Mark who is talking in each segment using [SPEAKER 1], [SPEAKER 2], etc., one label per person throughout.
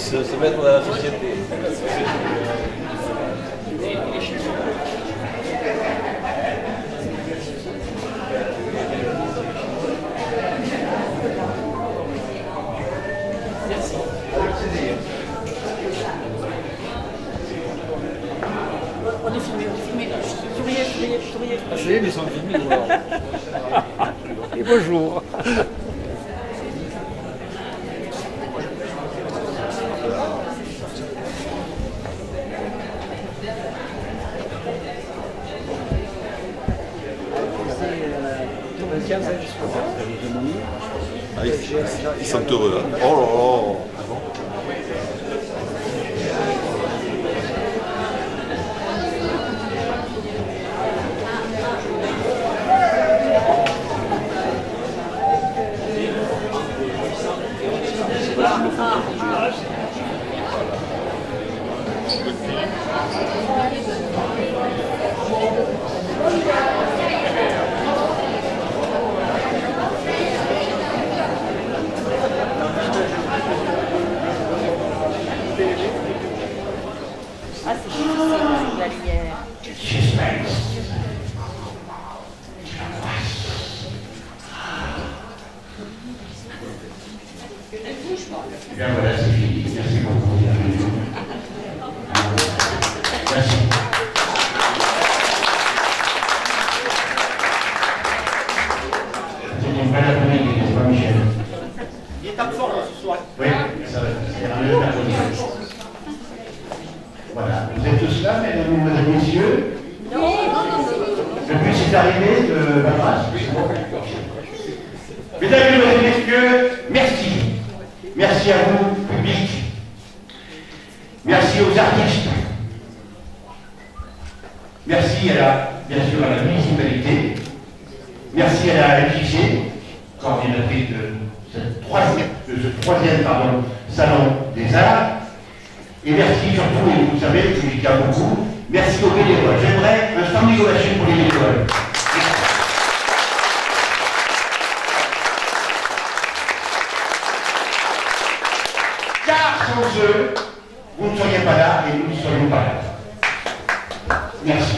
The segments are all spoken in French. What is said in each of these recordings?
[SPEAKER 1] Se mettre dans la société.
[SPEAKER 2] On est filmé. Souriez.
[SPEAKER 1] Ah, ça y est, ils sont filmés.
[SPEAKER 3] Et bonjour.
[SPEAKER 1] Ah, ils sont heureux. Hein. Oh là là.
[SPEAKER 2] Ah, c'est difficile, la lumière.
[SPEAKER 4] Eh bien voilà, c'est fini. Merci beaucoup. Merci. C'est une belle après-midi, n'est-ce pas, Michel?
[SPEAKER 5] Il est absent ce soir.
[SPEAKER 4] Oui, ça va. C'est un lieu d'après-midi. Voilà. Vous êtes tous là, mesdames et messieurs?
[SPEAKER 2] Non.
[SPEAKER 4] Le bus est arrivé de Valras. Mesdames et messieurs, merci. Merci à vous, public. Merci aux artistes. Merci bien sûr à la municipalité. Merci à la MJC, coordinatrice de ce troisième salon des arts. Et merci surtout, et vous savez, je vous tiens beaucoup, merci aux bénévoles. J'aimerais un standing ovation pour les bénévoles. Car sans eux, vous ne seriez pas là et nous ne serions pas là. Merci.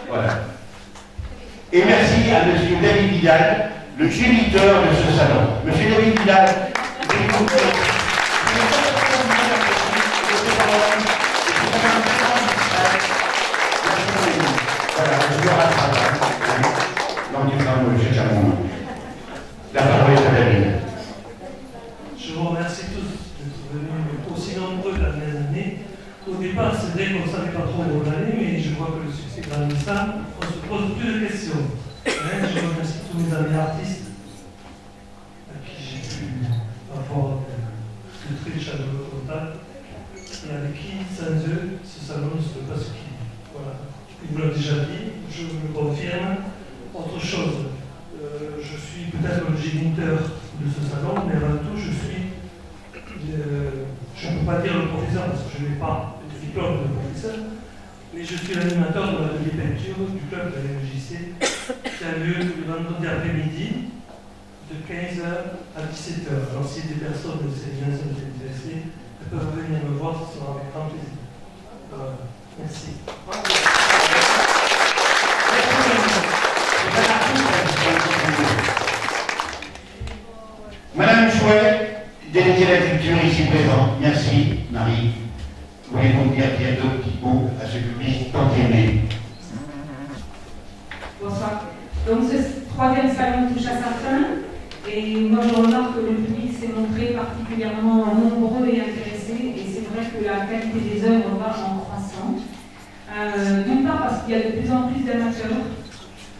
[SPEAKER 4] Voilà. Et merci à M. David Vidal, le géniteur de ce salon. Monsieur David Vidal, la parole est à David.
[SPEAKER 6] Je vous remercie tous d'être venus aussi nombreux l'année année. Au départ, c'est vrai qu'on ne savait pas trop où aller, mais je vois que le succès grandissant, on se pose plus de questions. Je remercie tous mes amis artistes à qui j'ai pu avoir de très chaleureux contacts et avec qui, sans eux, ce salon ne serait pas ce qu'il est. Voilà. Ils vous l'ont déjà dit, je le confirme. Autre chose, je suis peut-être le géniteur de ce salon, mais avant tout, je ne peux pas dire le professeur parce que je n'ai pas de diplôme de professeur, mais je suis l'animateur de l'atelier peinture du club de la MJC qui a lieu le vendredi après-midi de 15h à 17h. Alors si des personnes de ces gens sont intéressées, elles peuvent venir me voir, ce sera avec grand plaisir. Merci.
[SPEAKER 4] Madame Chouet, déléguée de la culture ici présente. Merci, Marie. Voulez-vous dire deux petits mots à ce public tant aimé?
[SPEAKER 7] Bonsoir. Donc ce troisième salon touche à sa fin et moi je remarque que le public s'est montré particulièrement nombreux et intéressé et c'est vrai que la qualité des œuvres va en croissant. D'une part parce qu'il y a de plus en plus d'amateurs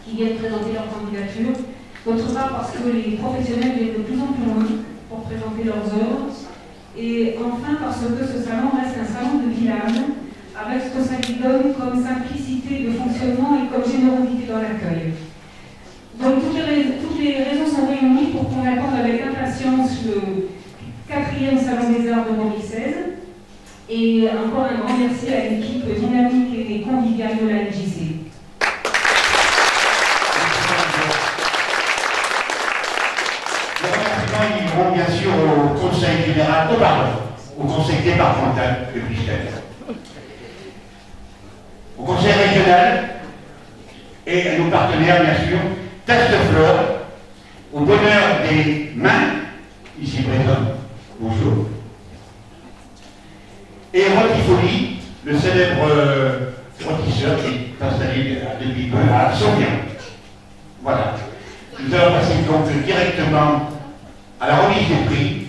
[SPEAKER 7] qui viennent présenter leur candidature, d'autre part parce que les professionnels viennent de plus en plus loin pour présenter leurs œuvres Et enfin, parce que ce salon reste un salon de village, avec ce que ça lui donne comme simplicité de fonctionnement et comme générosité dans l'accueil. Donc toutes les raisons sont réunies pour qu'on attende avec impatience le 4e Salon des Arts de 2016. Et encore un grand merci à l'équipe dynamique et conviviale de la MJC.
[SPEAKER 4] Les remerciements iront bien sûr au Conseil général, au Conseil départemental de Bruxelles, au Conseil régional et à nos partenaires, bien sûr, Testefleur, au bonheur des mains, ici présents, bonjour, et Rotifoli, le célèbre rôtisseur qui est installé depuis peu à Sauvian. Voilà. Nous allons passer donc directement à la remise des prix.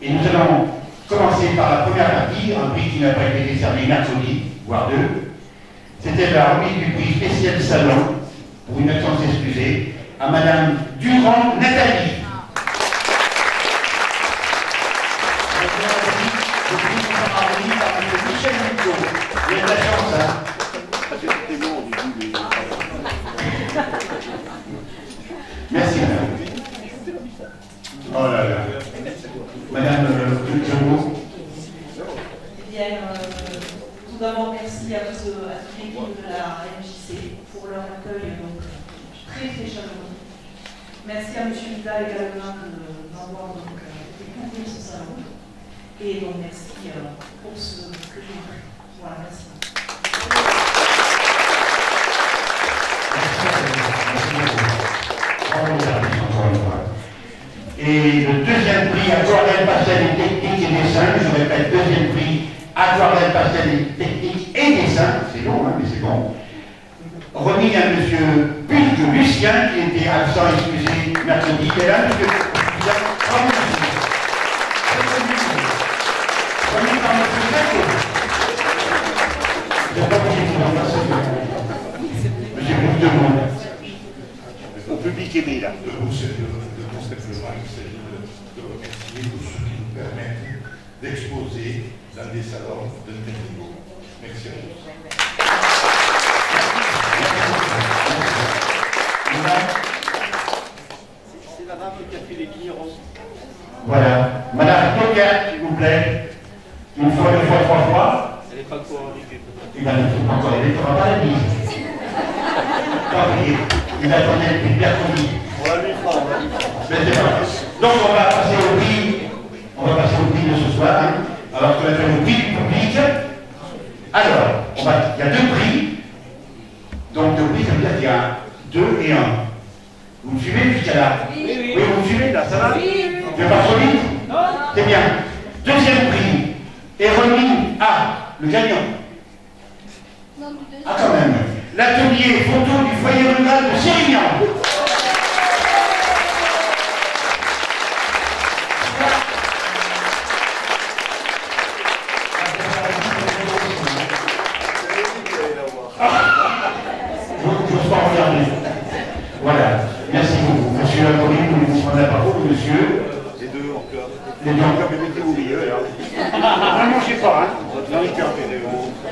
[SPEAKER 4] Et nous allons commencer par la première partie, un prix qui n'a pas été décerné mercredi, voire deux. C'était la remise du prix spécial salon, pour une absence excusée, à Madame Durand Nathalie. Le prix sera remis par M. Michel Mouton. Il y a de la chance, hein. Merci, madame. Oh là là. Madame Durand.
[SPEAKER 8] Eh bien, tout d'abord, merci à toute l'équipe de la MJC pour leur accueil donc, très très chaleureux. Merci à M. Vidal également d'avoir découvert ce salon. Et donc, merci pour ce que j'ai vu. Voilà, merci.
[SPEAKER 4] Et le deuxième prix aquarelle, pastel et technique et dessin, je répète, deuxième prix aquarelle, pastel et technique et dessin, c'est long, hein, mais c'est bon, remis à M. Pulque Lucien, qui était absent, excusez, mercredi, et là, M. Lucien, remis par M. Jacques. Je n'ai pas voulu vous en passer. J'ai beaucoup de monde. Au public aimé, là.
[SPEAKER 9] Il s'agit de remercier tous ceux qui nous permettent d'exposer dans des salons de tel niveau. Merci à tous.
[SPEAKER 5] C'est la dame qui a fait les billets roses.
[SPEAKER 4] Voilà. Madame Tocat, s'il vous plaît. Une fois, deux fois, trois fois.
[SPEAKER 5] Elle n'est pas encore arrivée.
[SPEAKER 4] Il va encore arriver, il ne fera pas la bise. Il attendait depuis mercredi.
[SPEAKER 5] On la lui fera, on la lui fera.
[SPEAKER 4] Donc on va passer au prix de ce soir, hein, alors qu'on appelle le prix du public. Alors, il y a deux prix. Donc deux prix, ça veut dire qu'il y a 2 et 1. Vous me suivez jusqu'à là? Oui, vous me suivez là, ça va? Oui. Tu veux pas trop vite? Non. C'est bien. Deuxième prix est remis à le gagnant. Ah quand même. L'atelier photo du foyer rural de Sérignan. Voilà, merci beaucoup. Monsieur Lacorie, vous voulez prendre la parole, monsieur?
[SPEAKER 9] Les deux en club.
[SPEAKER 4] Les deux en club, mettez-vous au milieu, alors. Ne mangez pas, hein? Non, il fait en stéréo.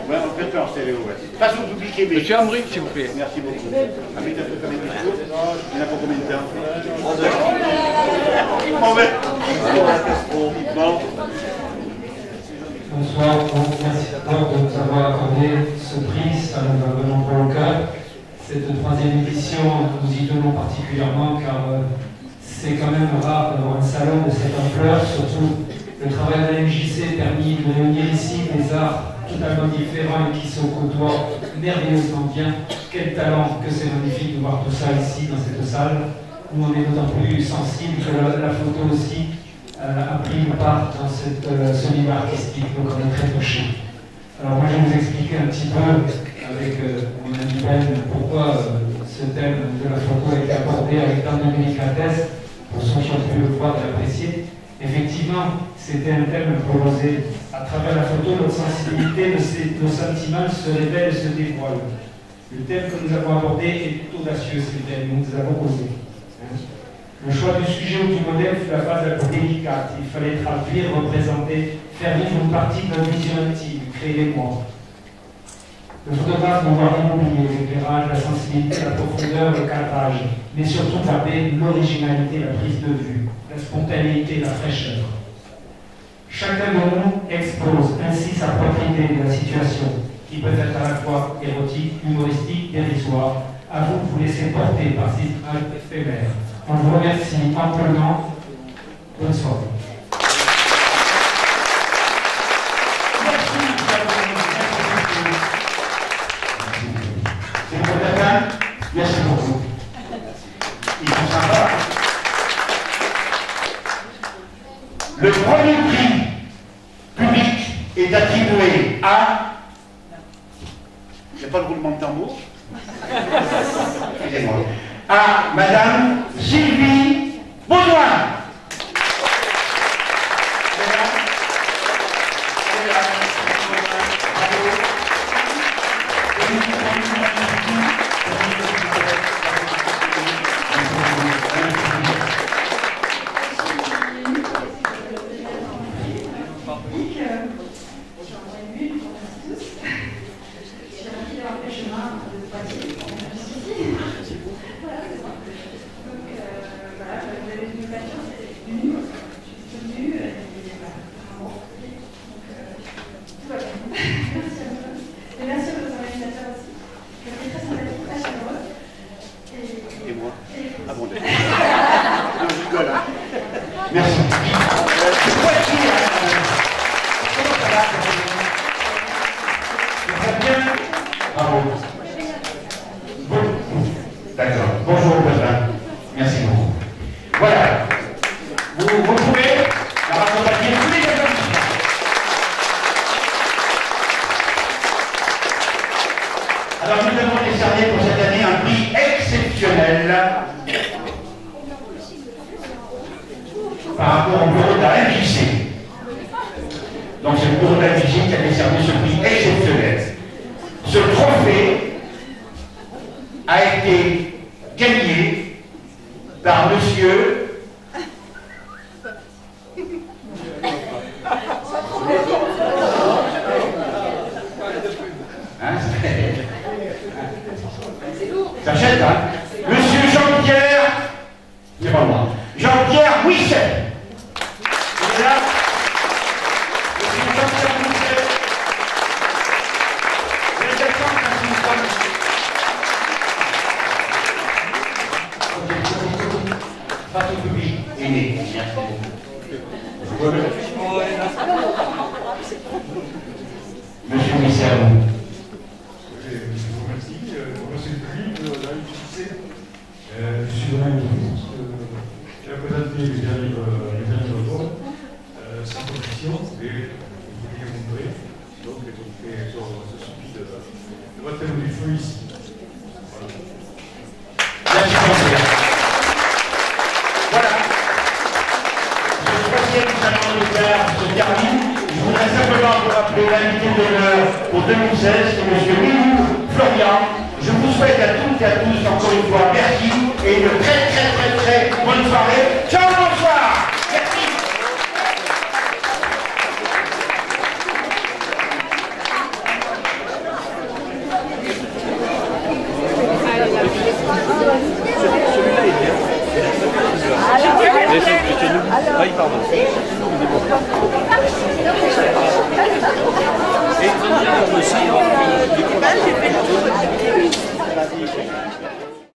[SPEAKER 4] Ouais, on fait en stéréo, ouais. Face au public aimé.
[SPEAKER 3] Monsieur Ambric, s'il vous plaît.
[SPEAKER 4] Merci beaucoup. Amit, un peu comme il faut. Il n'a pas combien de temps? Bon.
[SPEAKER 10] Bonsoir, merci d'abord de nous avoir accordé ce prix, ça nous va vraiment pour le cœur. Cette 3e édition, nous y tenons particulièrement car c'est quand même rare d'avoir un salon de cette ampleur, surtout le travail de la MJC a permis de réunir ici des arts totalement différents et qui se côtoient merveilleusement bien. Quel talent, que c'est magnifique de voir tout ça ici dans cette salle. Nous on est d'autant plus sensibles que la photo aussi a pris une part dans ce livre artistique, donc on est très touchés. Alors moi je vais vous expliquer un petit peu avec mon ami Ben pourquoi ce thème de la photo a été abordé avec tant de délicatesse pour ceux qui ont pu le voir et l'apprécier. Effectivement, c'était un thème proposé. À travers la photo, notre sensibilité, nos sentiments se révèlent et se dévoilent. Le thème que nous avons abordé est audacieux, c'est le thème que nous avons posé. Le choix du sujet ou du modèle fut la phase la plus délicate. Il fallait traduire, représenter, faire vivre une partie de notre vision intime, créer les mots. Le photographe doit voir l'immobilier, l'éclairage, la sensibilité, la profondeur, le cadrage, mais surtout garder l'originalité, la prise de vue, la spontanéité, la fraîcheur. Chacun de nous expose ainsi sa propre idée de la situation, qui peut être à la fois érotique, humoristique, dérisoire. À vous de vous laisser porter par ces images éphémères. On vous remercie amplement. Bonne soirée.
[SPEAKER 4] C'est pour la fin. Merci beaucoup. Ils sont sympas. Le premier prix public est attribué à... Il n'y a pas de roulement de tambour. Excusez-moi. À Madame Sylvie Baudouin. Merci. Bravo. Bon. D'accord. Bonjour, Benjamin. Merci beaucoup. Voilà. Vous retrouvez la raccompagner tous les applaudissements. Alors, nous avons décerné pour cette année un prix exceptionnel par rapport au bureau de la MJC. Donc c'est le bureau de la MJC qui a décerné ce prix exceptionnel. Ce trophée a été gagné par monsieur T'achètes, hein? Monsieur Jean-Pierre, c'est pas moi, Jean-Pierre Wisset. Il est là. Monsieur Jean-Pierre Wisset. Vous êtes d'accord quand je vous parle? Pas tout public. Aîné. Merci beaucoup. Monsieur Wisset, à vous.
[SPEAKER 11] Je suis vraiment qui a présenté les derniers rapports sans condition, et vous pouvez les montrer. Donc les trophées se suffit de votre thème du feu ici.
[SPEAKER 4] Voilà. Ce troisième salon de l'État se termine. Je voudrais simplement vous rappeler l'invité d'honneur pour 2016, c'est M. Milou Florian. Je vous souhaite à toutes et à tous encore une fois merci et une très bonne soirée. Ciao, bonsoir. Merci.
[SPEAKER 1] Celui-là est bien. Ah, il part mal. Et aussi, j'ai fait le tour.